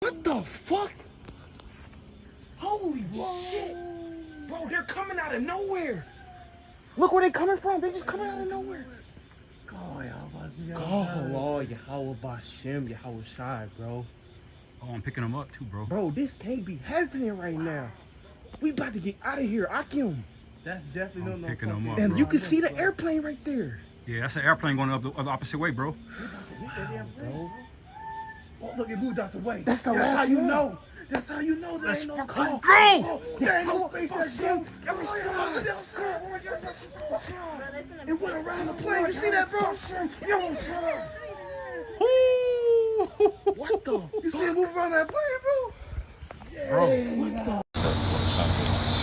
What the fuck? Holy shit. Bro, they're coming out of nowhere. Look where they coming from. They just coming out of nowhere. Oh, Yahweh Bashem, Yahweh Shai, bro. Oh, I'm picking them up too, bro. Bro, this can't be happening right now. We about to get out of here, Akim. That's definitely I'm picking them up, And bro. you can see the airplane right there. Yeah, that's an airplane going up the opposite way, bro. Bro. Oh, look, it moved out the way. That's the That's last how you one. know. That's how you know there Let's ain't no fucking car. go! Oh, there ain't no space that jump. It went around the plane. You see that, bro? What the? You see it move around that plane, bro? Bro.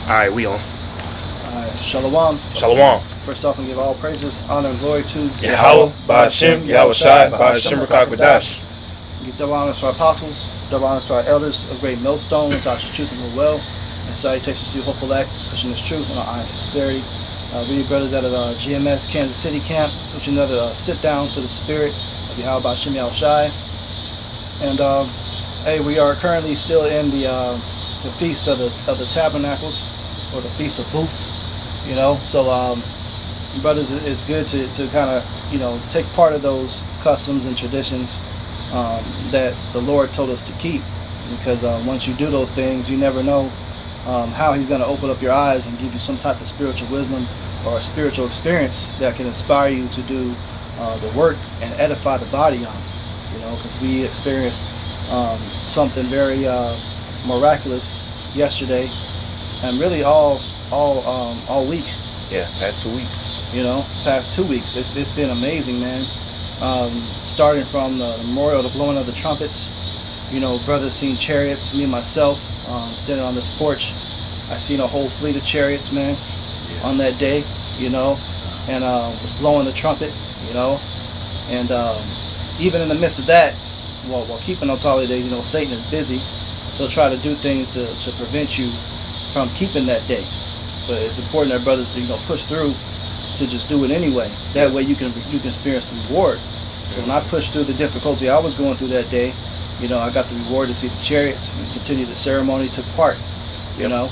Alright, we on. Shalom. Shalom. First off, and give all praises, honor, and glory to Yahweh, Ba'ashem, Yahweh Shai, Ba'ashem Rakakadash. Give double honors to our apostles, double honors to our elders, a great millstone, which I should truth and will well, and salutations to you, hopeful act, pushing this truth in our honest sincerity. We need brothers out of GMS Kansas City camp, which another sit down to the spirit of Yahweh Ba'ashem, Yahweh Shai. And hey, we are currently still in the feast of the tabernacles, or the feast of booths, you know. So brothers, it's good to kind of, you know, take part of those customs and traditions that the Lord told us to keep, because once you do those things, you never know how He's going to open up your eyes and give you some type of spiritual wisdom or a spiritual experience that can inspire you to do the work and edify the body on, you know, because we experienced something very miraculous yesterday, and really all week. Yeah, past 2 weeks. You know, past 2 weeks. It's been amazing, man. Starting from the memorial, the blowing of the trumpets, you know, brothers seen chariots, me myself, standing on this porch, I seen a whole fleet of chariots, man, on that day, you know, and was blowing the trumpet, you know, and even in the midst of that, while keeping those holidays, you know, Satan is busy, he'll try to do things to prevent you from keeping that day. But it's important that brothers, you know, push through to just do it anyway. That way you can experience the reward. So when I pushed through the difficulty I was going through that day, you know, I got the reward to see the chariots and continue the ceremony, took part. You know,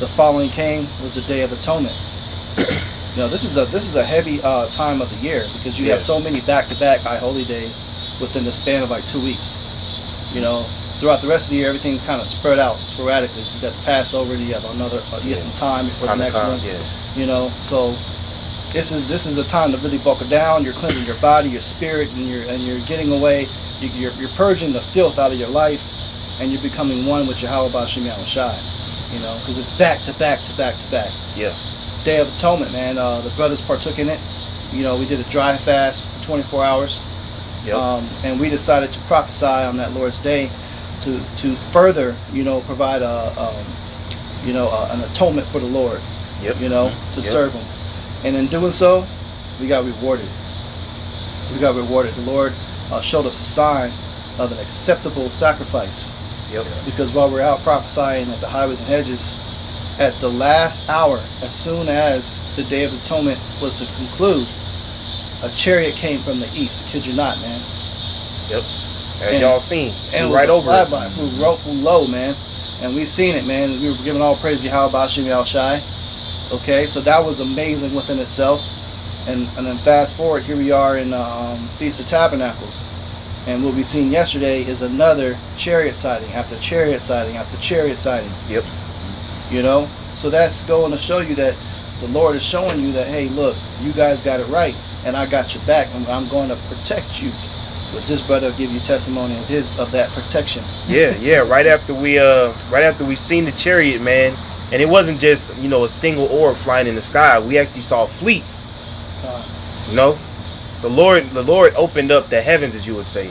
the following came was the Day of Atonement. You know, this is a heavy time of the year, because you have so many back-to-back high holy days within the span of like 2 weeks. You know, throughout the rest of the year, everything's kind of spread out sporadically. You got the Passover, you have another, you get some time before the next one. You know, so this is a time to really buckle down. You're cleansing your body, your spirit, and you're getting away. You're purging the filth out of your life, and you're becoming one with Yahweh Ba'ashem Yahweh Shai. You know, because it's back to back to back to back. Yeah. Day of Atonement, man. The brothers partook in it. You know, we did a dry fast for 24 hours. Yep. And we decided to prophesy on that Lord's Day to further, you know, provide an atonement for the Lord. Yep. You know, to serve Him. And in doing so, we got rewarded. We got rewarded. The Lord showed us a sign of an acceptable sacrifice. Yep. Because while we're out prophesying at the highways and hedges, at the last hour, as soon as the Day of Atonement was to conclude, a chariot came from the east. Kid you not, man. Yep. As y'all seen. And right over it. Flew low, man. And we've seen it, man. We were giving all praise to Yahweh Ba'ashem Yahweh Shai. Okay, so that was amazing within itself. And then fast forward, here we are in Feast of Tabernacles. And what we seen yesterday is another chariot sighting after chariot sighting after chariot sighting. Yep. You know? So that's going to show you that the Lord is showing you that, hey, look, you guys got it right, and I got your back, and I'm going to protect you. But this brother will give you testimony of that protection. Yeah. Right after we seen the chariot, man, and it wasn't just, you know, a single orb flying in the sky. We actually saw a fleet. You know, the Lord opened up the heavens, as you would say,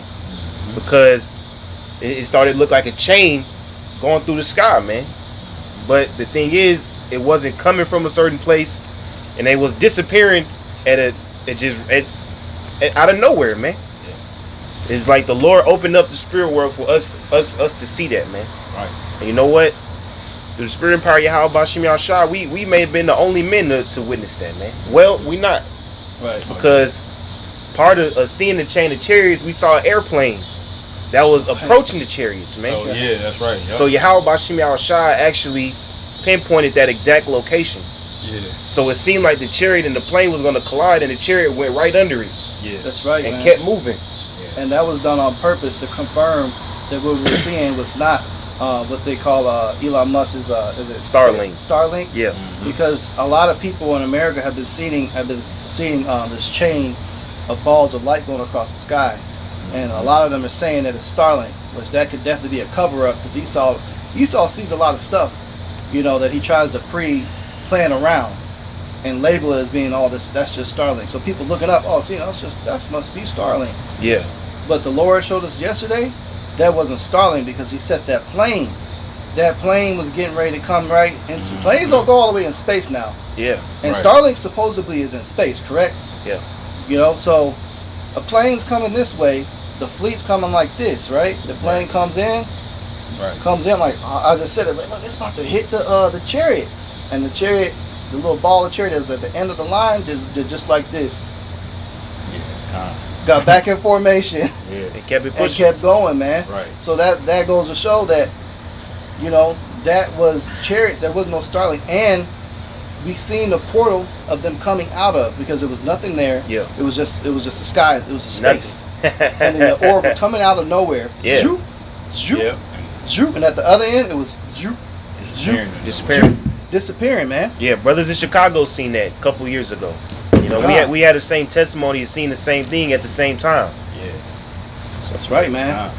because it started to look like a chain going through the sky, man. But the thing is, it wasn't coming from a certain place, and it was disappearing out of nowhere, man. It's like the Lord opened up the spirit world for us to see that, man. Right. And you know what? Through the spirit and power of Yahweh Ba'ashem Yahweh Shai, we may have been the only men to witness that, man. Well, we not. Right. Because part of seeing the chain of chariots, we saw an airplane that was approaching the chariots, man. Oh yeah, that's right. Yep. So Yahweh Bashim Shai actually pinpointed that exact location. Yeah. So it seemed like the chariot and the plane was going to collide, and the chariot went right under it. Yeah. That's right, and man. kept moving. And that was done on purpose to confirm that what we were seeing was not what they call Elon Musk's is it Starlink. Starlink. Yeah. Because a lot of people in America have been seeing this chain of balls of light going across the sky, and a lot of them are saying that it's Starlink, which that could definitely be a cover up, because Esau sees a lot of stuff, that he tries to pre-plan around and label it as being all this. That's just Starlink. So people looking up, that must be Starlink. Yeah. But the Lord showed us yesterday that wasn't Starlink, because he set that plane. That plane was getting ready to come right into. Planes don't go all the way in space now. Yeah. And Right. Starlink supposedly is in space, correct? Yeah. So a plane's coming this way, the fleet's coming like this, right? The plane comes in like I just said it. Like, look, it's about to hit the chariot, and the chariot, the little ball of chariot is at the end of the line, just like this. Yeah. Got back in formation. Yeah. It kept it And pushing. kept going, man. Right. So that goes to show that, that was chariots. There was no Starlink, and we seen the portal of them coming out of, because there was nothing there. Yeah. It was just a sky. It was a space, Nothing. and then the orb coming out of nowhere. Yeah. Zoop, zoop, Yep. zoop, and at the other end it was zoop, zoop, Disappearing. disappearing, man. Yeah, brothers in Chicago seen that a couple years ago. We had the same testimony and seen the same thing at the same time. Yeah. That's right, man.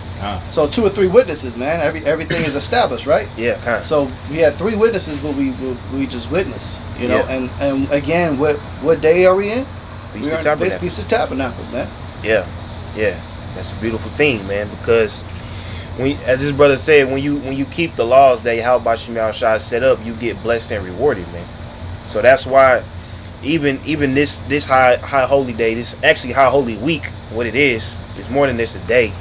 So 2 or 3 witnesses, man. Everything is established, right? Yeah, kind of. So we had 3 witnesses, but we just witnessed, Yeah. and again, what day are we in? Feast We're of in Tabernacles. Feast of Tabernacles, man. Yeah, that's a beautiful thing, man. Because as this brother said, when you keep the laws that Yahweh Bashim Shai set up, you get blessed and rewarded, man. So that's why even this high holy day, this actually high holy week, what it is, it's more than just a day.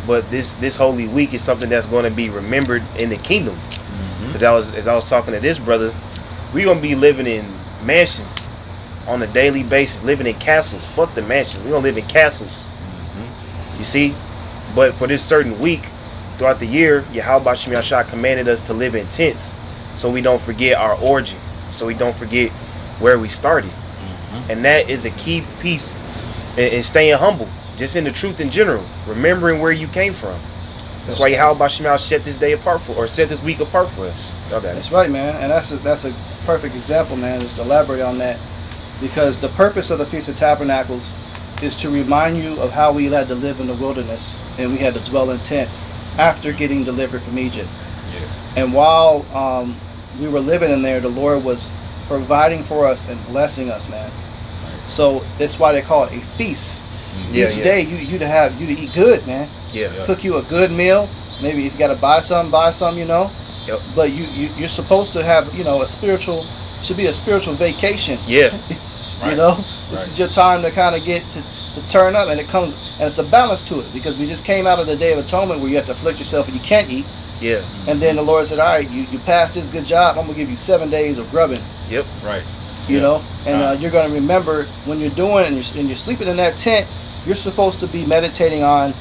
But this holy week is something that's going to be remembered in the kingdom. Because as I was talking to this brother, we're going to be living in mansions on a daily basis, living in castles. Fuck the mansions. We're going to live in castles. You see? But for this certain week, throughout the year, Yahweh Bashim Yashai commanded us to live in tents, so we don't forget our origin, so we don't forget where we started. And that is a key piece in staying humble, just in the truth in general, remembering where you came from. That's why Yahweh Bashim set this day apart set this week apart for us. Okay. That's right, man. And that's a perfect example, man. Just to elaborate on that, because the purpose of the Feast of Tabernacles is to remind you of how we had to live in the wilderness, and we had to dwell in tents after getting delivered from Egypt. Yeah. And while we were living in there, the Lord was providing for us and blessing us, man. So that's why they call it a feast. Each day you to eat good, man. Yeah. Cook you a good meal. Maybe if you got to buy some, Yep. But you're supposed to have, should be a spiritual vacation. Yeah. This is your time to kind of get to turn up, and it's a balance to it, because we just came out of the Day of Atonement where you have to afflict yourself and you can't eat. Yeah. And then the Lord said, all right, you passed this good job, I'm going to give you 7 days of grubbing. Yep. Right. You know, and you're going to remember when you're doing it, and you're sleeping in that tent, you're supposed to be meditating on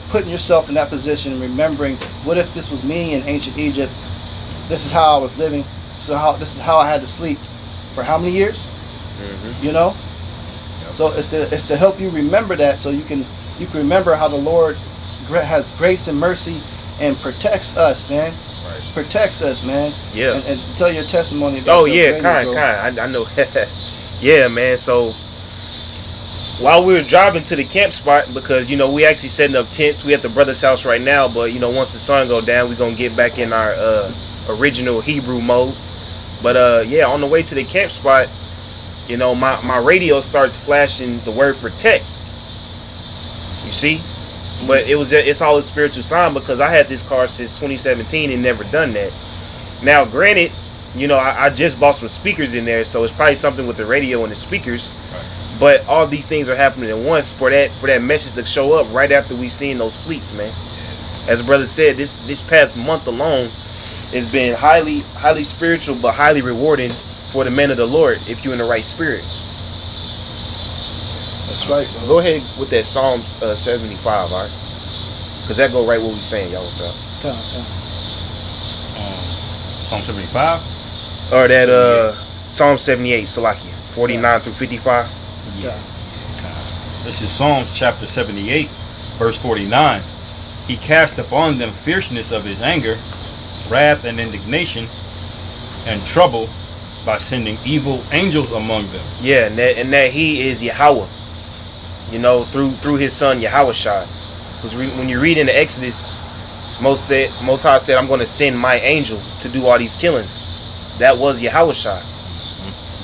putting yourself in that position and remembering, what if this was me in ancient Egypt? This is how I was living. This is how I had to sleep for how many years? So it's to help you remember that, so you can remember how the Lord has grace and mercy and protects us, man. Protects us, man. Yeah. And tell your testimony. Oh yeah, kind. I know. Yeah, man. So while we were driving to the camp spot, because we actually setting up tents. We at the brother's house right now, but once the sun go down, we're gonna get back in our original Hebrew mode. But yeah, on the way to the camp spot, my radio starts flashing the word protect. You see? But it's all a spiritual sign, because I had this car since 2017 and never done that. Now, granted, I just bought some speakers in there, so it's probably something with the radio and the speakers. But all these things are happening at once for that message to show up right after we seen those fleets, man. As brother said, this past month alone has been highly spiritual, but highly rewarding for the men of the Lord if you're in the right spirit. That's right, bro. Go ahead with that Psalms 75, all right? Because that go right what we saying, y'all. So. Psalm 75. Or that Psalm 78, Salakia, 49 through 55. This is Psalms chapter 78, verse 49. He cast upon them fierceness of his anger, wrath and indignation, and trouble by sending evil angels among them. Yeah, and that he is Yahweh. You know, through his son Yahushua. Because when you read in the Exodus, Most High said, I'm going to send my angel to do all these killings. That was Yahushua.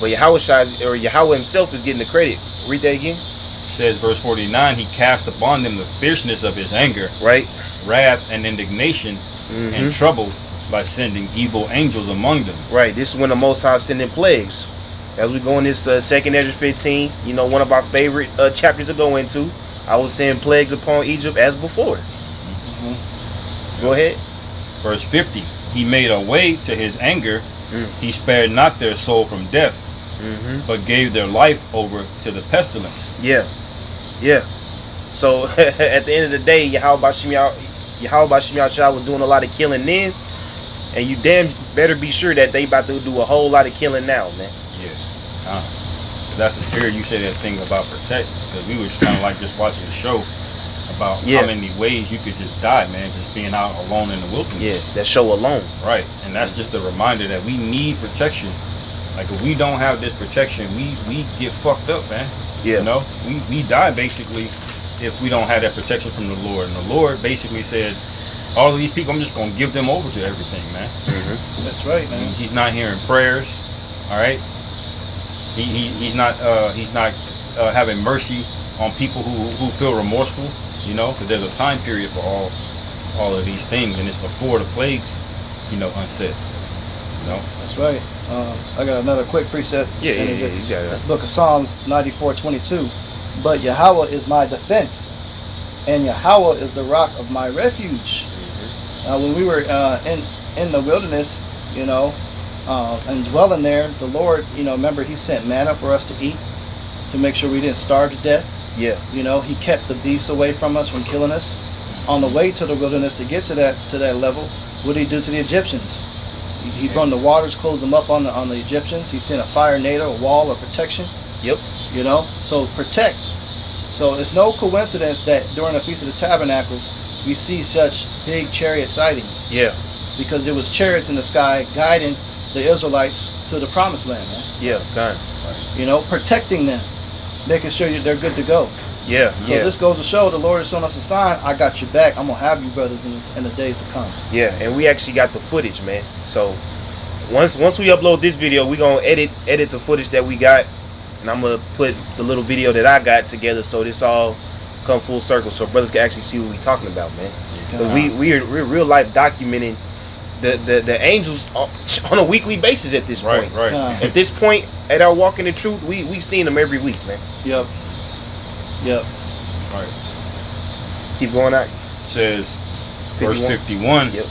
But Yahushua, or Yahweh himself, is getting the credit. Read that again. Says verse 49, he cast upon them the fierceness of his anger, right, wrath and indignation, and trouble by sending evil angels among them. Right, this is when the Most High sending plagues. As we go in this 2nd Ezra 15, you know, one of our favorite chapters to go into, I was sending plagues upon Egypt as before. Go ahead. Verse 50, he made a way to his anger, he spared not their soul from death, but gave their life over to the pestilence. Yeah. So at the end of the day, Yahweh Bashim Yahshua was doing a lot of killing then, and you damn better be sure that they about to do a whole lot of killing now, man. Yeah. That's the scary you say that thing about protect, because we was kind of like just watching the show about how many ways you could just die, man, just being out alone in the wilderness. Yeah, that show alone. Right, and that's just a reminder that we need protection. Like if we don't have this protection, we get fucked up, man. Yeah. You know, we die basically if we don't have that protection from the Lord. And the Lord basically said, all of these people, I'm just gonna give them over to everything, man. That's right, man. He's not hearing prayers. All right. He's not having mercy on people who feel remorseful. You know, because there's a time period for all of these things, and it's before the plagues, you know, unset. You know. That's right. I got another quick precept. Yeah. You got it. This book of Psalms 94:22. But Yahweh is my defense, and Yahweh is the rock of my refuge. When we were in the wilderness, you know, and dwelling there, the Lord, you know, remember He sent manna for us to eat, to make sure we didn't starve to death. Yeah. You know, He kept the beasts away from us, from killing us. On the way to the wilderness to get to that level, what did He do to the Egyptians? He brought the waters, closed them up on the Egyptians. He sent a fire NATO, a wall of protection. Yep. You know, so protect. So it's no coincidence that during the Feast of the Tabernacles we see such big chariot sightings. Yeah. Because it was chariots in the sky guiding the Israelites to the promised land, man. Yeah, God. You know, protecting them, making sure they're good to go. Yeah. So this goes to show the Lord has shown us a sign. I got your back. I'm gonna have you, brothers, in the days to come. Yeah, and we actually got the footage, man. So once we upload this video, we gonna edit the footage that we got, and I'm gonna put the little video that I got together, so this all come full circle, so brothers can actually see what we talking about, man. Because we're real life documenting the angels on a weekly basis at this point. Right. At this point, at our walk in the truth, we seen them every week, man. Yep. Right. Keep going out. Says verse 51. Yep.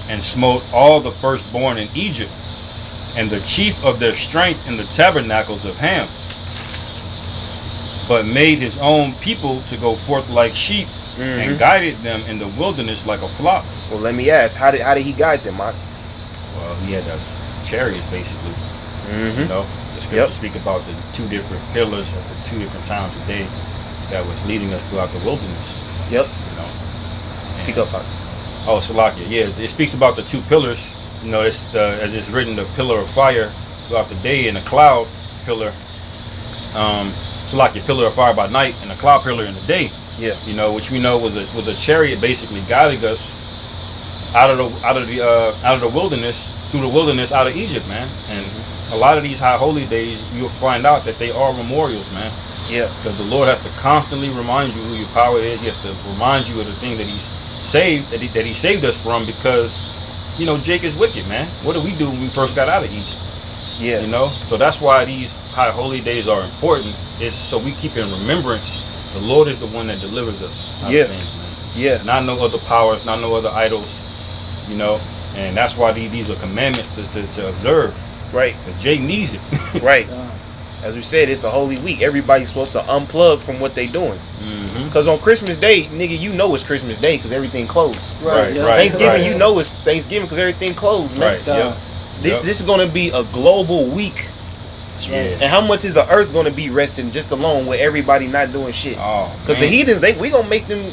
And smote all the firstborn in Egypt, and the chief of their strength in the tabernacles of Ham, but made his own people to go forth like sheep, and guided them in the wilderness like a flock. Well, let me ask, how did he guide them, Mark? Well, he had chariots, basically. You know, the scriptures speak about the two different pillars at the two different times a day that was leading us throughout the wilderness. Yep. You know. Speak up, Mark. Oh, Salakia. Yeah, it speaks about the two pillars. You know, it's as it's written, the pillar of fire throughout the day and the cloud pillar. Salakia, pillar of fire by night and a cloud pillar in the day. Yeah. You know, which we know was a chariot basically guiding us out of the wilderness, through the wilderness, out of Egypt, man. And a lot of these high holy days, you'll find out that they are memorials, man. Yeah. Because the Lord has to constantly remind you who your power is. He has to remind you of the thing that He saved us from, because, you know, Jake is wicked, man. What did we do when we first got out of Egypt? Yeah. You know? So that's why these high holy days are important. It's so we keep in remembrance the Lord is the one that delivers us out of things, man. Yeah. Not no other powers, not no other idols, you know? And that's why these are commandments to observe. Right. Because Jake needs it. Right. As we said, it's a holy week. Everybody's supposed to unplug from what they doing. Because on Christmas Day, nigga, you know it's Christmas Day because everything closed. Right. Thanksgiving, you know it's Thanksgiving because everything closed, man. Right. Yep. This is going to be a global week. That's right. And how much is the earth going to be resting just alone with everybody not doing shit? Because the heathens, we going to make them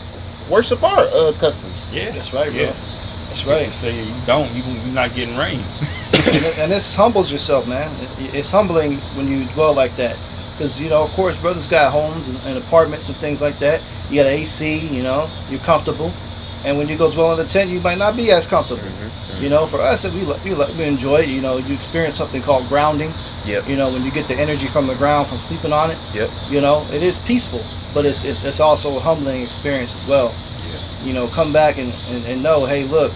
worship our customs. Yeah. That's right, bro. Yeah. That's right. You say you don't, you're not getting rain. And this humbles yourself, man. It's humbling when you dwell like that. Because, you know, of course, brothers got homes and apartments and things like that. You got AC, you know, you're comfortable. And when you go dwell in a tent, you might not be as comfortable. You know, for us, we enjoy it. You know, you experience something called grounding. Yep. You know, when you get the energy from the ground from sleeping on it. Yep. You know, it is peaceful, but it's also a humbling experience as well. You know, come back and know, hey, look,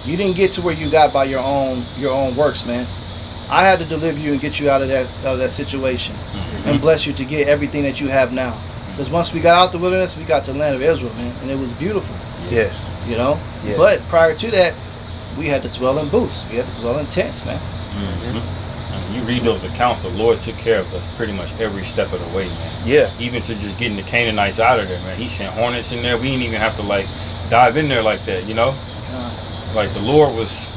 you didn't get to where you got by your own works, man. I had to deliver you and get you out of that situation and bless you to get everything that you have now. Because once we got out the wilderness, we got to the land of Israel, man, and it was beautiful. Yes. You know? Yeah. But prior to that, we had to dwell in booths. We had to dwell in tents, man. You read those accounts, the Lord took care of us pretty much every step of the way, man. Yeah. Even to just getting the Canaanites out of there, man. He sent hornets in there. We didn't even have to like dive in there like that, you know? Like the Lord was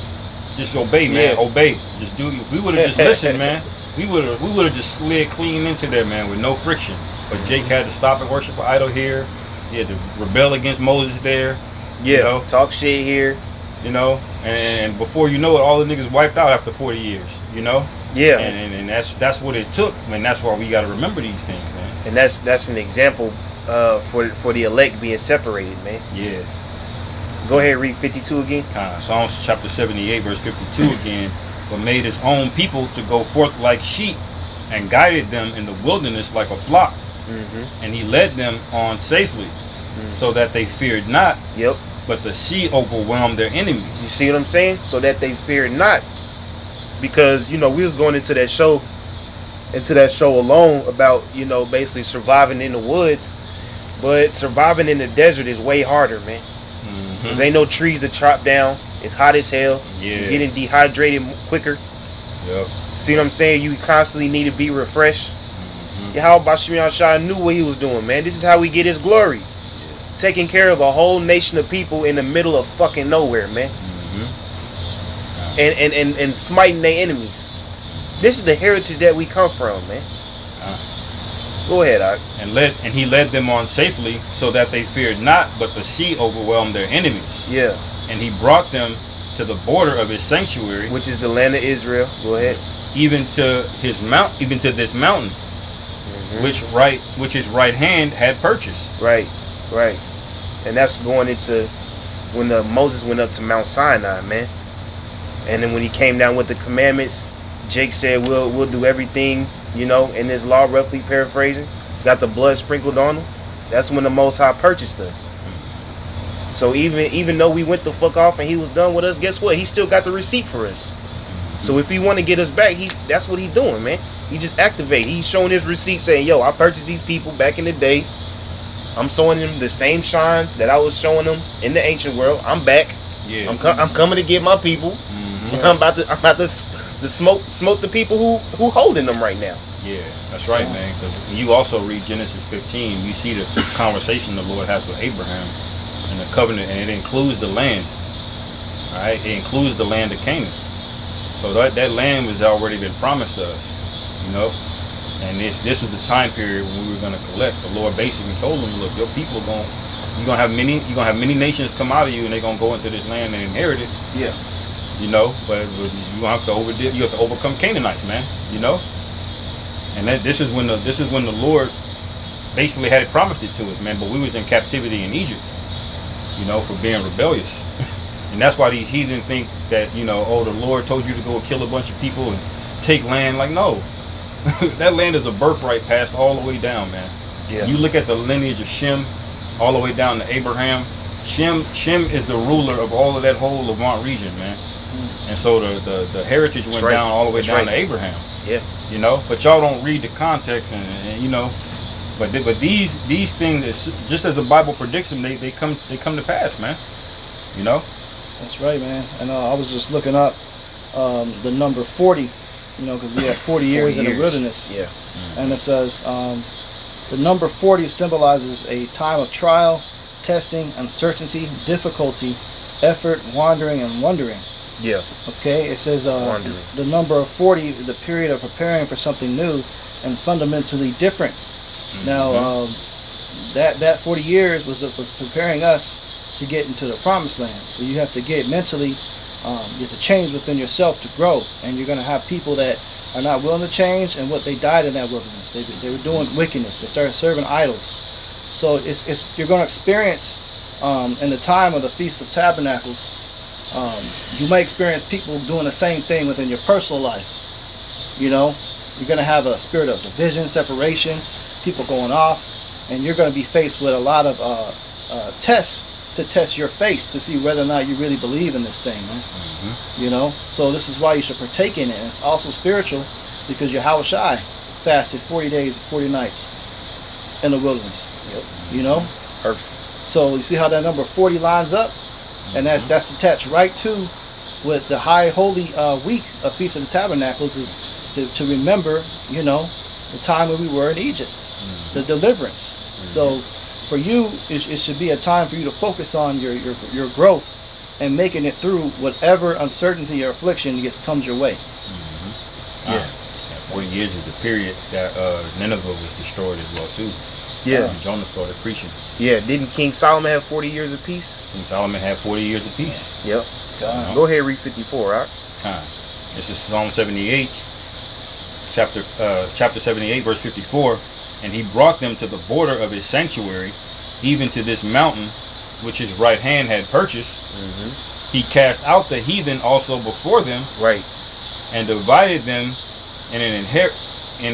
just obey, man. Obey. Just do. If we would have just listened, man, we would have just slid clean into there, man, with no friction. But Jake had to stop and worship an idol here. He had to rebel against Moses there. Yeah. You know? Talk shit here. You know, and before you know it, all the niggas wiped out after 40 years. You know. Yeah. And that's what it took. I mean, that's why we got to remember these things, man. And that's an example for the elect being separated, man. Yeah. Go ahead, read 52 again. Psalms chapter 78, verse 52 again. But made his own people to go forth like sheep, and guided them in the wilderness like a flock. And he led them on safely, so that they feared not. Yep. But the sea overwhelmed their enemies. You see what I'm saying? So that they feared not. Because, you know, we was going into that show alone about, you know, basically surviving in the woods. But surviving in the desert is way harder, man. Because ain't no trees to chop down. It's hot as hell. Yeah. You're getting dehydrated quicker. Yep. See what I'm saying? You constantly need to be refreshed. Yeah, how about Shimon Shah knew what he was doing, man? This is how we get his glory. Taking care of a whole nation of people in the middle of fucking nowhere, man. And smiting their enemies. This is the heritage that we come from, man. Go ahead, Ike. And he led them on safely, so that they feared not, but the sea overwhelmed their enemies. Yeah. And he brought them to the border of his sanctuary, which is the land of Israel. Go ahead. Even to this mountain, which his right hand had purchased. Right. And that's going into when Moses went up to Mount Sinai, man. And then when he came down with the commandments, Jake said, we'll do everything, you know, in this law, roughly paraphrasing. Got the blood sprinkled on them. That's when the Most High purchased us. So even though we went the fuck off and he was done with us, guess what? He still got the receipt for us. So if he want to get us back, that's what he's doing, man. He just activate. He's showing his receipt saying, yo, I purchased these people back in the day. I'm showing them the same shines that I was showing them in the ancient world. I'm back. Yeah. I'm coming to get my people. I'm about to smoke the people who holding them right now. Yeah, that's right, man. Because you also read Genesis 15, you see the conversation the Lord has with Abraham and the covenant, and it includes the land. All right, it includes the land of Canaan. So that land has already been promised to us, you know. And this was the time period when we were going to collect. The Lord basically told them, look, your people you're gonna have many nations come out of you, and they're gonna go into this land and inherit it. Yeah. You know, but you have to overcome Canaanites, man. You know. And this is when the Lord basically had promised it to us, man. But we was in captivity in Egypt, you know, for being rebellious. And that's why these heathen think that, you know, oh, the Lord told you to go kill a bunch of people and take land. Like, no. That land is a birthright passed all the way down, man. Yeah. You look at the lineage of Shem all the way down to Abraham. Shem is the ruler of all of that whole Levant region, man. And so the heritage went down all the way down to Abraham. Yeah. You know, but y'all don't read the context and you know, but these things, just as the Bible predicts them, they come to pass, man. You know. That's right, man. And I was just looking up the number 40 because we had 40 years in the wilderness. Yeah. And it says the number 40 symbolizes a time of trial, testing, uncertainty, difficulty, effort, wandering, and wondering. Yeah. Okay, it says the number of 40 is the period of preparing for something new and fundamentally different. Now, that 40 years was preparing us to get into the promised land. So you have to get mentally, you have to change within yourself to grow. And you're going to have people that are not willing to change, and what they died in that wilderness. They were doing wickedness. They started serving idols. So you're going to experience in the time of the Feast of Tabernacles. You may experience people doing the same thing within your personal life. You're going to have a spirit of division, separation, people going off, and you're going to be faced with a lot of tests to test your faith to see whether or not you really believe in this thing, man. So this is why you should partake in it. And it's also spiritual because Yahweh Shai fasted 40 days and 40 nights in the wilderness. Perfect. So you see how that number 40 lines up? And that's attached right to with the high holy week of Feast of the Tabernacles is to remember, the time when we were in Egypt, the deliverance. So for you, it should be a time for you to focus on your growth and making it through whatever uncertainty or affliction comes your way. Yeah. 40 years is the period that Nineveh was destroyed as well too. Yeah. Jonah started preaching. Yeah, didn't King Solomon have 40 years of peace? King Solomon had 40 years of peace. Yep. Go ahead, read 54, right? This is Psalm 78, chapter 78, verse 54. And he brought them to the border of his sanctuary, even to this mountain, which his right hand had purchased. He cast out the heathen also before them, right, and divided them in an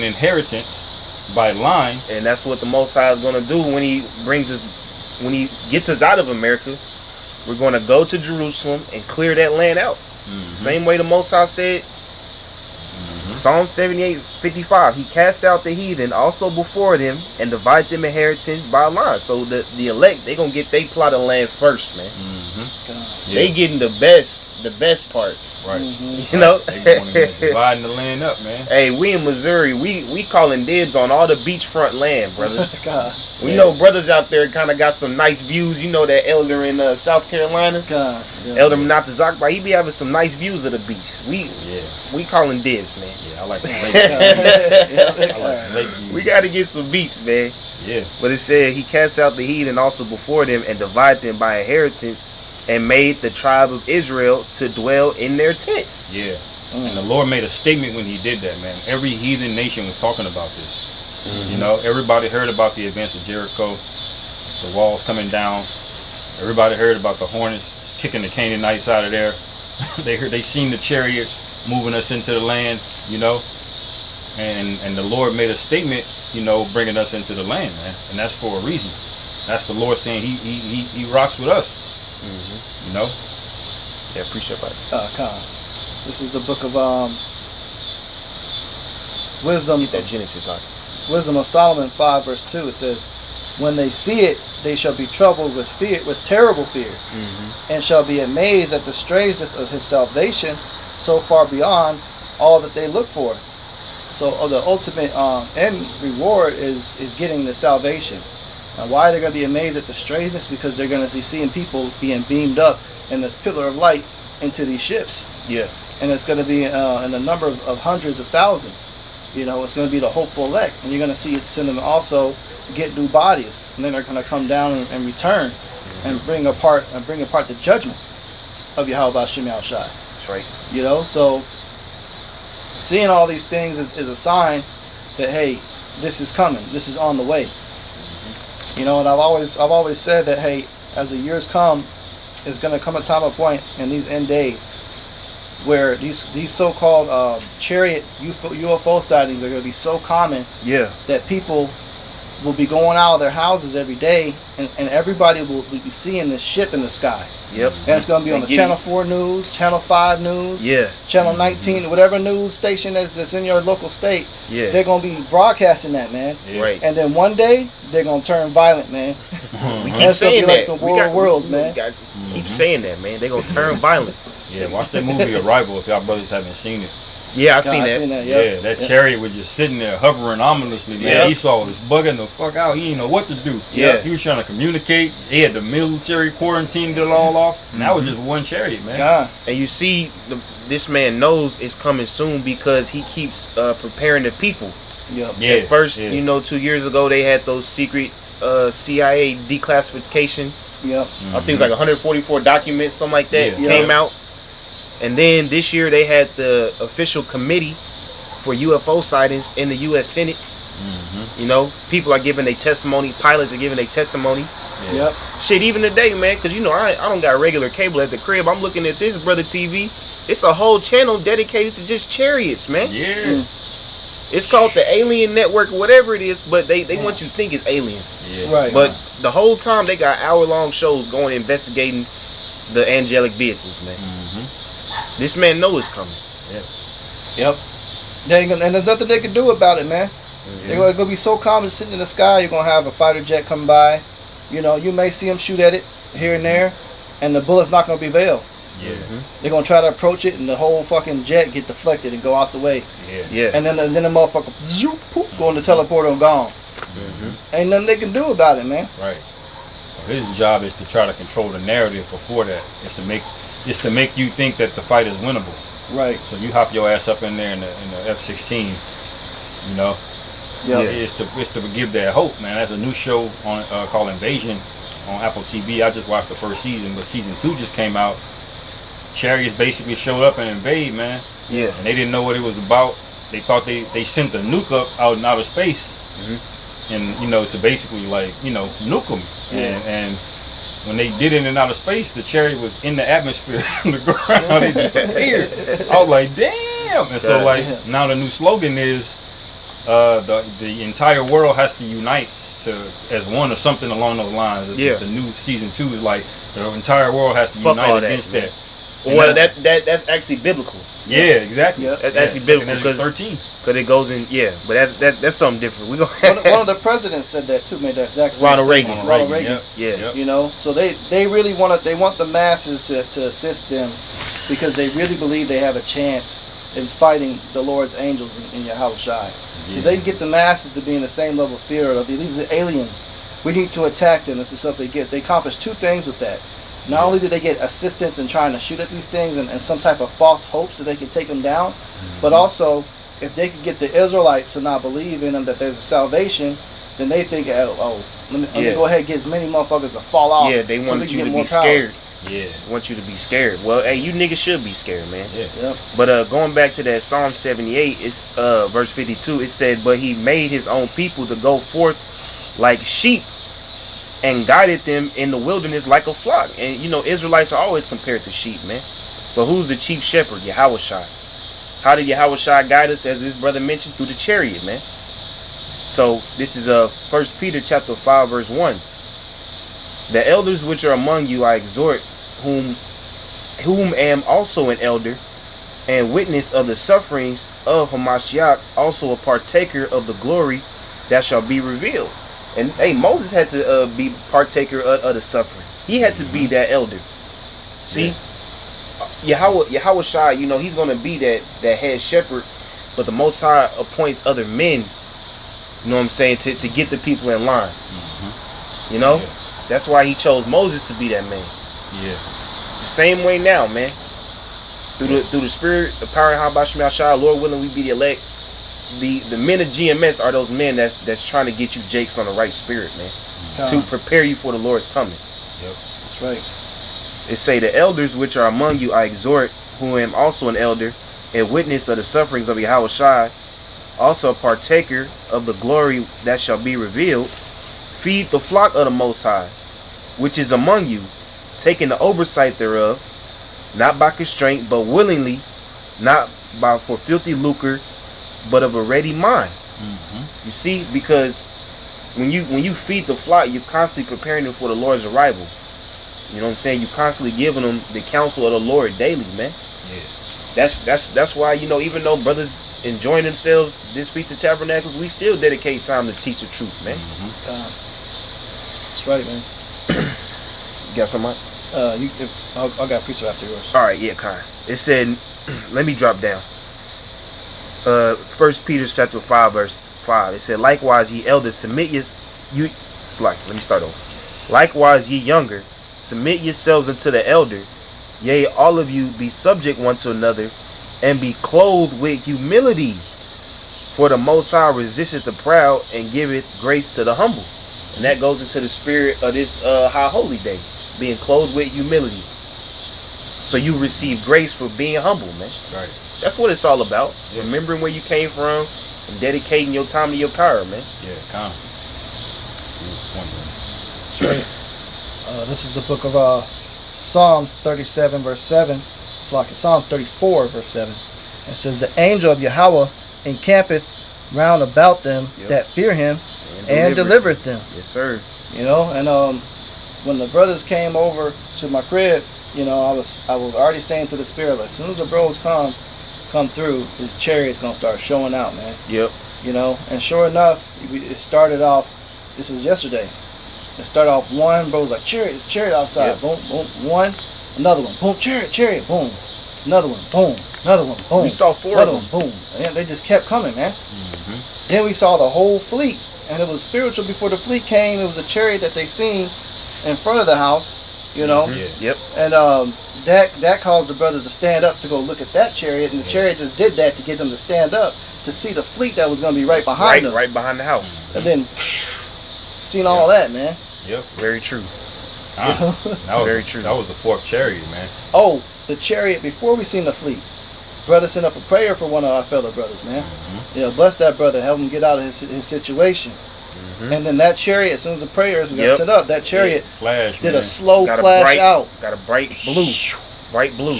inheritance by line. And that's what the Most High is going to do when he gets us out of America. We're going to go to Jerusalem and clear that land out. Same way the Most High said, Psalm 78:55. He cast out the heathen also before them and divide them inheritance by line. So the elect, they going to get they plot of land first, man. They getting the best parts. Right. They dividing the land up, man. Hey, we in Missouri, we calling dibs on all the beachfront land, brother. God. We know brothers out there kind of got some nice views. That elder in South Carolina, God. Elder Menatazakba, he be having some nice views of the beach. We calling dibs, man. Yeah, I like the lake. I like the lake views. We got to get some beach, man. Yeah. But it said he cast out the heathen also before them and divided them by inheritance and made the tribe of Israel to dwell in their tents. Yeah. And the Lord made a statement when he did that, man. Every heathen nation was talking about this. Everybody heard about the events of Jericho, the walls coming down. Everybody heard about the hornets kicking the Canaanites out of there. They seen the chariot moving us into the land, and the Lord made a statement, bringing us into the land, man. And that's for a reason. That's the Lord saying he rocks with us. Yeah, appreciate that. This is the book of wisdom. Get that Genesis on. Wisdom of Solomon 5 verse 2. It says, when they see it, they shall be troubled with fear, with terrible fear, and shall be amazed at the strangeness of his salvation, so far beyond all that they look for. So the ultimate end reward is getting the salvation. Now, why they're going to be amazed at the strangeness? Because they're going to be seeing people being beamed up in this pillar of light into these ships. Yeah. And it's going to be in the number of hundreds of thousands. It's going to be the hopeful elect. And you're going to see them also get new bodies. And then they're going to come down and return and bring apart the judgment of Yahweh B'Shem Yahushai. That's right. So seeing all these things is a sign that, hey, this is coming. This is on the way. And I've always said that, hey, as the years come, it's going to come a time of point in these end days where these so-called chariot UFO sightings are going to be so common that people will be going out of their houses every day, and everybody will be seeing this ship in the sky. Yep. And it's going to be on the Channel 4 News, Channel 5 News, Channel 19, whatever news station that's in your local state. Yeah. They're going to be broadcasting that, man. Yeah. Right. And then one day, they're going to turn violent, man. We keep saying like that. some worlds, man. Keep saying that, man. They're going to turn violent. Yeah, watch that movie Arrival if y'all brothers haven't seen it. Yeah, I seen I that. seen that. Yeah, that chariot was just sitting there hovering ominously, man. Yep. Esau was bugging the fuck out. He didn't know what to do. Yeah. He was trying to communicate. He had the military quarantined it all off. And that was just one chariot, man. God. And you see, this man knows it's coming soon because he keeps preparing the people. Yep. Yeah. At first, yeah. 2 years ago, they had those secret CIA declassification. Yep. I think it's like 144 documents, something like that, Yeah. came out. And then this year, they had the official committee for UFO sightings in the U.S. Senate. People are giving their testimony. Pilots are giving their testimony. Yep. Shit, even today, man, because I don't got regular cable at the crib. I'm looking at this Brother TV. It's a whole channel dedicated to just chariots, man. Yeah. It's called the Alien Network or whatever it is, but they want you to think it's aliens. Yeah. Right. But the whole time they got hour-long shows going investigating the angelic vehicles, man. This man knows it's coming. Yep. And there's nothing they can do about it, man. They're gonna be so calm and sitting in the sky. You're gonna have a fighter jet come by. You may see them shoot at it here and there, and the bullet's not gonna be veiled. Yeah. They're gonna try to approach it, and the whole fucking jet get deflected and go out the way. Yeah. Yeah. And then the motherfucker zoop, poop, go in the teleporter and gone. Ain't nothing they can do about it, man. Right. His job is to try to control the narrative before that. It's to make you think that the fight is winnable. Right. So you hop your ass up in there in the F-16. Yep. It's to give that hope, man. That's a new show on called Invasion on Apple TV. I just watched the first season, but season 2 just came out. Chariots basically showed up and invade, man. Yeah. And they didn't know what it was about. They thought they sent a nuke up out in outer space, and to basically nuke them. And when they did it in outer space, the chariot was in the atmosphere on the ground. They disappeared. I was like, damn. And so now the new slogan is the entire world has to unite as one or something along those lines. Yeah. The new season 2 is like the entire world has to Fuck all unite that, against man. that. Well, that's actually biblical. Yeah, exactly. Yep. That's actually biblical because 13. it goes in. Yeah, but that's something different. We go. One of the presidents said that too. Made that exact same Ronald Reagan. statement. Ronald Reagan. Yep. Yeah. So they really want the masses to assist them because they really believe they have a chance in fighting the Lord's angels in Yahweh Shai. So they get the masses to be in the same level of fear of these are aliens. We need to attack them. This is something they get. They accomplish two things with that. Not only do they get assistance in trying to shoot at these things and some type of false hopes that they can take them down, but also if they could get the Israelites to not believe in them that there's a salvation, then they think, let me go ahead and get as many motherfuckers to fall off. Yeah, they want you to be scared. Yeah, want you to be scared. Well, hey, you niggas should be scared, man. Yeah. Yep. But going back to that Psalm 78, it's verse 52. It said, "But he made his own people to go forth like sheep, and guided them in the wilderness like a flock." And Israelites are always compared to sheep, man. But who's the chief shepherd? Yahweh Shai. How did Yahweh Shai guide us, as this brother mentioned, through the chariot, man? So this is 1 Peter chapter 5, verse 1. "The elders which are among you I exhort, whom am also an elder, and witness of the sufferings of Hamashiach, also a partaker of the glory that shall be revealed." And hey, Moses had to be partaker of the suffering. He had to be that elder. See, Yahweh Shai, he's gonna be that head shepherd, but the Most High appoints other men. You know what I'm saying, to get the people in line. That's why he chose Moses to be that man. Yeah. The same way now, man. Through the Spirit, the power of Habashim Shai, Lord willing, we be the elect. The men of GMS are those men that's trying to get you jakes on the right spirit, man, to prepare you for the Lord's coming. Yep. That's right. It say, "The elders which are among you I exhort, who am also an elder, and witness of the sufferings of Yahweh Shai, also a partaker of the glory that shall be revealed. Feed the flock of the Most High, which is among you, taking the oversight thereof, not by constraint, but willingly, not by for filthy lucre, but of a ready mind." You see, because when you feed the flock, you're constantly preparing them for the Lord's arrival. You know what I'm saying? You're constantly giving them the counsel of the Lord daily, man. Yeah. That's why, even though brothers enjoying themselves this Feast of Tabernacles, we still dedicate time to teach the truth, man. That's right, man. You got something? I got a piece after yours. All right, yeah, Kai. It said, let me drop down. First Peter chapter 5 verse 5. It said, likewise ye elders submit let me start over. Likewise ye younger submit yourselves unto the elder. Yea, all of you be subject one to another, and be clothed with humility. For the Most High resisteth the proud, and giveth grace to the humble. And that goes into the spirit of this high holy day, being clothed with humility. So you receive grace for being humble, man. Right. That's what it's all about. Yeah. Remembering where you came from and dedicating your time to your power, man. Yeah, calm. That's right. This is the book of Psalms 37 verse 7. It's like Psalms 34 verse 7. It says, the angel of Yahweh encampeth round about them that fear him and delivereth them. Yes, sir. You know, and when the brothers came over to my crib, you know, I was already saying to the spirit, like, as soon as the bros come through, his chariot's gonna start showing out, man. Yep. You know, and sure enough, it started off. This was yesterday. It started off one, bro was like, chariot outside. Yep. Boom, boom, one, another one, boom, chariot, boom, another one, boom, another one, boom. We saw four of them, boom. And they just kept coming, man. Mm-hmm. Then we saw the whole fleet, and it was spiritual before the fleet came. It was a chariot that they seen in front of the house, you know. Yeah. Yep. And that caused the brothers to stand up to go look at that chariot, and the chariot just did that to get them to stand up to see the fleet that was going to be right behind them. Right behind the house. And then seen all that, man. Yep. Very true. That was very true. That was the fourth chariot, man. Oh, the chariot before we seen the fleet. Brother sent up a prayer for one of our fellow brothers, man. Mm-hmm. Yeah, bless that brother, help him get out of his situation. Mm-hmm. And then that chariot, as soon as the prayers got set up, that chariot did a slow flash out. Got a bright blue. Bright blue.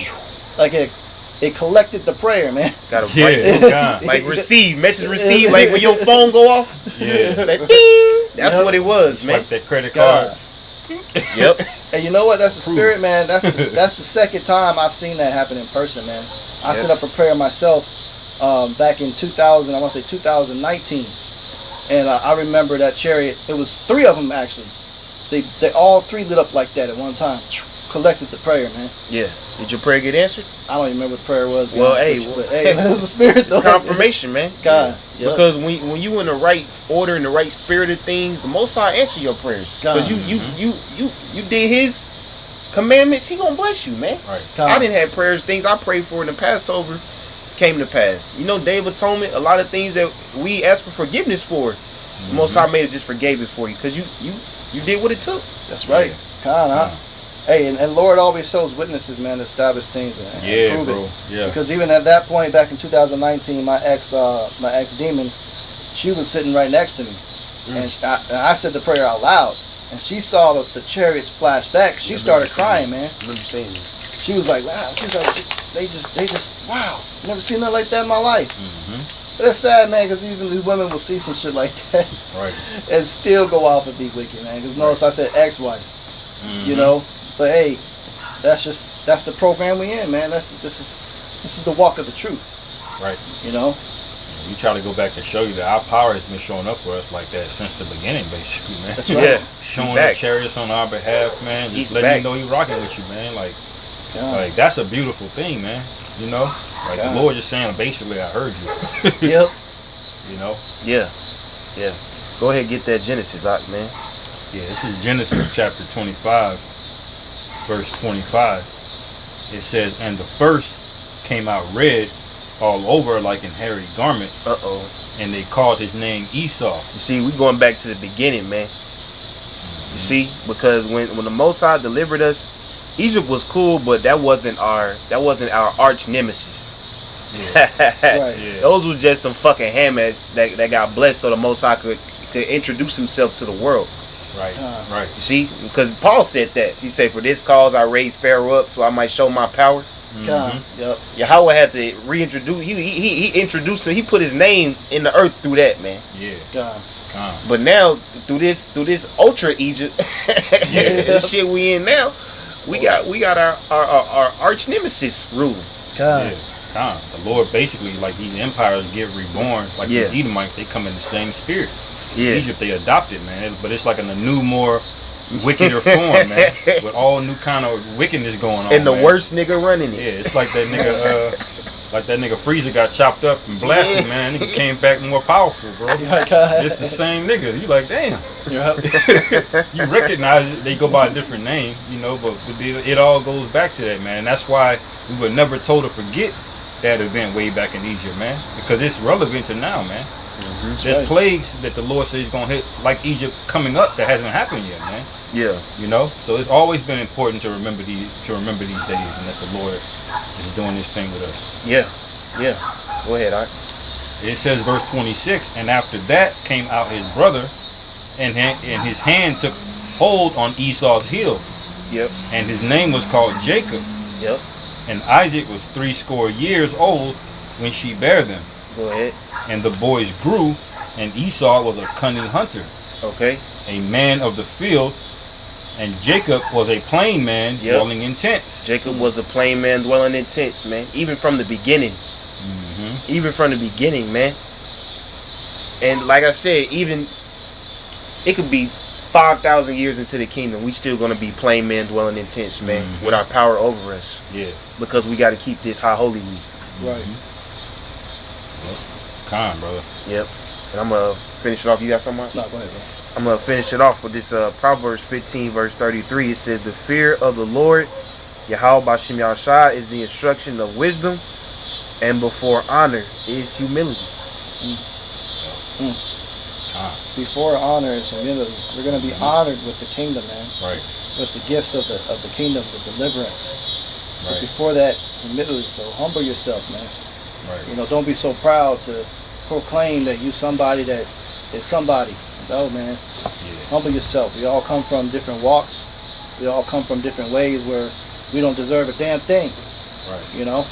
Like it collected the prayer, man. Got a bright blue. Like message received, like when your phone go off. Yeah. Like, ding. That's what it was, man. Like that credit card. Yep. And you know what? That's the spirit, man. That's the second time I've seen that happen in person, man. I set up a prayer myself back in 2000. I want to say 2019, and I remember that chariot. It was three of them actually. They all three lit up like that at one time. Collected the prayer, man. Yeah. Did your prayer get answered? I don't even remember what the prayer was. Well, it was a spirit. It's confirmation, man. God. Yep. Because when you in the right order, in the right spirit of things, the Most High answer your prayers. Because you did His commandments, He gonna bless you, man. Right. I didn't have prayers, things I prayed for in the Passover came to pass. You know, Day of Atonement, a lot of things that we asked for forgiveness for, the Most High made it just forgave it for you because you did what it took. That's right. Hey, and Lord always shows witnesses, man, to establish things and prove it. Yeah. Because even at that point, back in 2019, my ex demon, she was sitting right next to me, and I said the prayer out loud, and she saw the chariots flash back. She started crying, man. I remember saying that. She was like, wow. She's like, they just, wow. Never seen nothing like that in my life. But it's sad, man, because even these women will see some shit like that, and still go off and be wicked, man. Because notice I said ex-wife, you know. But hey, that's the program we in, man. This is the walk of the truth. Right. You know? We try to go back and show you that our power has been showing up for us like that since the beginning, basically, man. That's right. Yeah. Showing up chariots on our behalf, man. Just letting you know He rocking with you, man. Like that's a beautiful thing, man. You know? Like the Lord just saying, basically, I heard you. Yep. You know? Yeah. Yeah. Go ahead and get that Genesis out, man. Yeah, this is Genesis chapter 25. Verse 25, it says, and the first came out red all over like an hairy garment. And they called his name Esau. You see, we going back to the beginning, man. You see, because when the Most High delivered us, Egypt was cool, but that wasn't our arch nemesis. Yeah. Those was just some fucking hammers that got blessed so the Most High could introduce Himself to the world. Right. You see, because Paul said that. He said, for this cause I raised Pharaoh up so I might show my power. Yep. Yahweh had to reintroduce. He introduced him. He put His name in the earth through that, man. Yeah. But now through this ultra Egypt, the shit we in now, we got our arch nemesis ruling. The Lord basically, like these empires get reborn, like the Edomites, they come in the same spirit. Egypt, they adopted, man, but it's like in a new, more wickeder form, man, with all new kind of wickedness going on. And the worst nigga running it. Yeah, it's like that nigga, Like that nigga Freezer got chopped up and blasted, man. Nigga came back more powerful, bro. It's the same nigga. You like, damn. You recognize it. They go by a different name, you know, but it all goes back to that, man. And that's why we were never told to forget that event way back in Egypt, man. Because it's relevant to now, man. There's plagues that the Lord says he's gonna hit like Egypt coming up that hasn't happened yet, man. Yeah. You know? So it's always been important to remember these days and that the Lord is doing this thing with us. Yeah. Yeah. Go ahead, Art. It says verse 26, and after that came out his brother, and his hand took hold on Esau's heel. Yep. And his name was called Jacob. Yep. And Isaac was 80 years old when she bare them. Go ahead. And the boys grew, and Esau was a cunning hunter, Okay. a man of the field, and Jacob was a plain man dwelling in tents. Jacob was a plain man dwelling in tents, man. Even from the beginning. Even from the beginning, man. And like I said, even it could be 5,000 years into the kingdom, we still gonna be plain men dwelling in tents, man, with our power over us. Yeah. Because we got to keep this high holy week. Right. Con, brother. Yep. And I'm gonna finish it off. You got something? No, go ahead, bro. I'm gonna finish it off with this Proverbs 15 verse 33. It says, "The fear of the Lord, Yahweh Bashim Yahshua, is the instruction of wisdom, and before honor is humility." Before honor is humility. We're gonna be honored with the kingdom, man. Right. With the gifts of the kingdom, the deliverance. But before that, humility. So humble yourself, man. Right. You know, don't be so proud to proclaim that you somebody that is somebody. No, man. Humble yourself. We all come from different walks. We all come from different ways where we don't deserve a damn thing. Right. You know?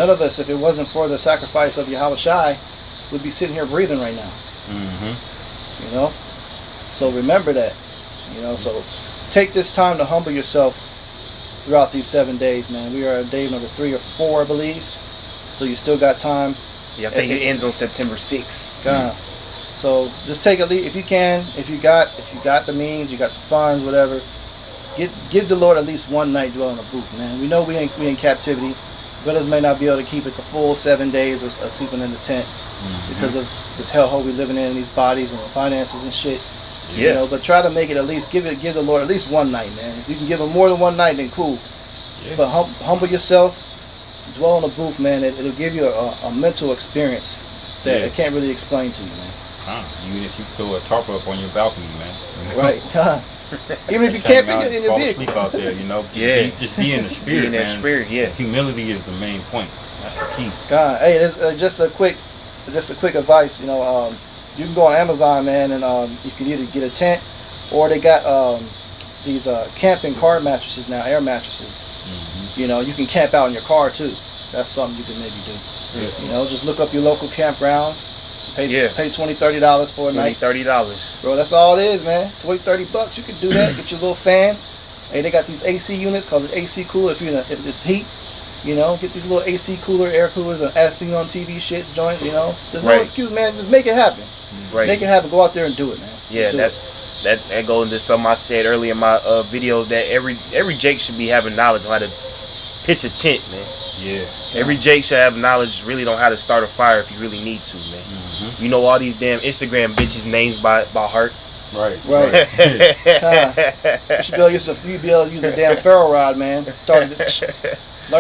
None of us, if it wasn't for the sacrifice of Yahweh Shai, would be sitting here breathing right now. You know? So remember that. You know, so take this time to humble yourself throughout these 7 days, man. We are at day number 3 or 4, I believe. So you still got time. Yeah, I think it ends on September 6th. So just take a lead if you can. If you got the means, you got the funds, whatever. Give the Lord at least one night dwelling in a booth, man. We know we in captivity. Brothers may not be able to keep it the full 7 days of sleeping in the tent because of this hellhole we living in these bodies and the finances and shit. Yeah. You know, but try to make it at least give the Lord at least one night, man. If you can give him more than one night, then cool. Yeah. But humble yourself, dwell in a booth, man. It'll give you a mental experience that I can't really explain to you, man. Even if you throw a tarp up on your balcony, man. You know? Right. Even if you can't be in your fall vehicle. asleep out there, you know. Just be in the spirit, Be in that man. spirit, yeah. Humility is the main point. That's the key. Hey, there's just a quick advice. You know, you can go on Amazon, man, and you can either get a tent or they got these camping car mattresses now, air mattresses. You know, you can camp out in your car too. That's something you can maybe do. You know, just look up your local campgrounds. Pay $20-$30 for a night. $30. Bro, that's all it is, man. $20-$30. You can do that. Get your little fan. Hey, they got these AC units called an AC cooler. If it's heat, you know, get these little AC cooler, air coolers, and as seen on TV shits joint. You know, there's no excuse, man. Just make it happen. Right. Make it happen. Go out there and do it, man. Yeah, that goes into something I said earlier in my videos that every Jake should be having knowledge on how to pitch a tent, man. Yeah. Every Jake should have knowledge really on how to start a fire if you really need to, man. You know all these damn Instagram bitches names by heart. Right. You should be able to use a damn ferro rod, man. Learn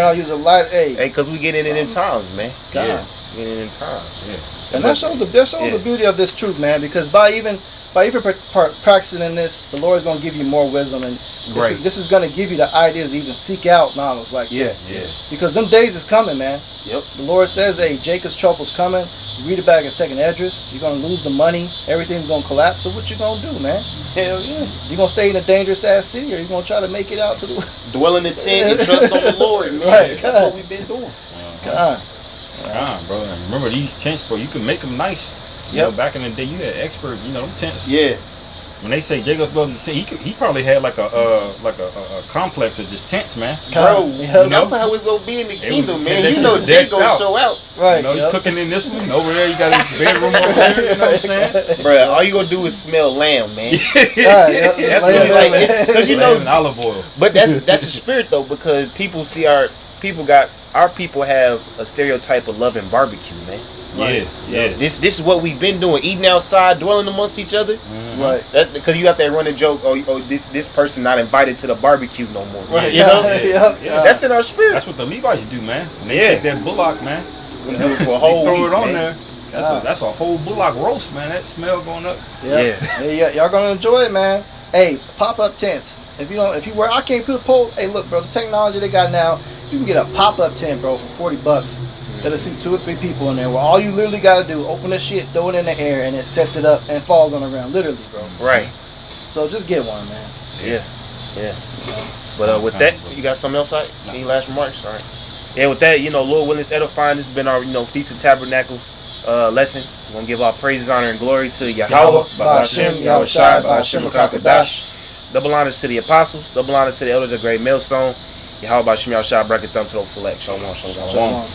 how to use a light. Hey, cause we get in them times, man. God. We get in them times. Yeah. And that shows the beauty of this truth, man. Because by even practicing in this, the Lord is going to give you more wisdom, and this is going to give you the ideas to even seek out knowledge like that. Because them days is coming, man. Yep. The Lord says, "Hey, Jacob's trouble's coming." You read it back in 2nd Esdras. You're going to lose the money. Everything's going to collapse. So what you going to do, man? Hell yeah. You going to stay in a dangerous ass city, or you going to try to make it out to the Dwell in the tent and trust on the Lord, man. Right. That's what we've been doing. God. Bro. And remember these tents, bro. You can make them nice. You know, back in the day, you had expert. You know, them tents. Yeah. When they say Jacob built the tent, he probably had like a complex of just tents, man. Bro, you know? that's how it's gonna be in the kingdom, man. They You know, Jake gonna out. show out. Right. You know, you cooking in this one over there. You got his bedroom over there. You know what I'm saying? Bro, all you gonna do is smell lamb, man. That's what really like, cause you know, olive oil. but that's the spirit though, because people see our our people have a stereotype of loving barbecue, man. Yeah. This is what we've been doing, eating outside, dwelling amongst each other. Right. That because you got that running joke. Oh, this person not invited to the barbecue no more. Right. You know, Yeah. that's in our spirit. That's what the Levites do, man. When they take that bullock, man, We do it for a whole they throw week, it on man. there. That's a whole bullock roast, man. That smell going up. Yeah. Y'all gonna enjoy it, man. Hey, pop-up tents. If you I can't put a pole. Hey, look, bro, the technology they got now, you can get a pop-up tent, bro, for $40. That'll see 2 or 3 people in there. Where all you literally gotta do, open the shit, throw it in the air, and it sets it up and falls on the ground, literally, bro. Right. So just get one, man. Yeah. But with that, you got something else? Any last remarks? All right. Yeah, with that, Lord willing, it's edifying. This has been our, Feast of Tabernacles lesson. We're gonna give our praises, honor, and glory to Yahweh, Ba'ashem, Yahushai, Ba'ashem, Makakadash. Double honors to the apostles. Double honors to the elders of Great Millstone. Yahweh, Ba'ashem, Yahushai, bracket thumb to the full Shalom. Shalom.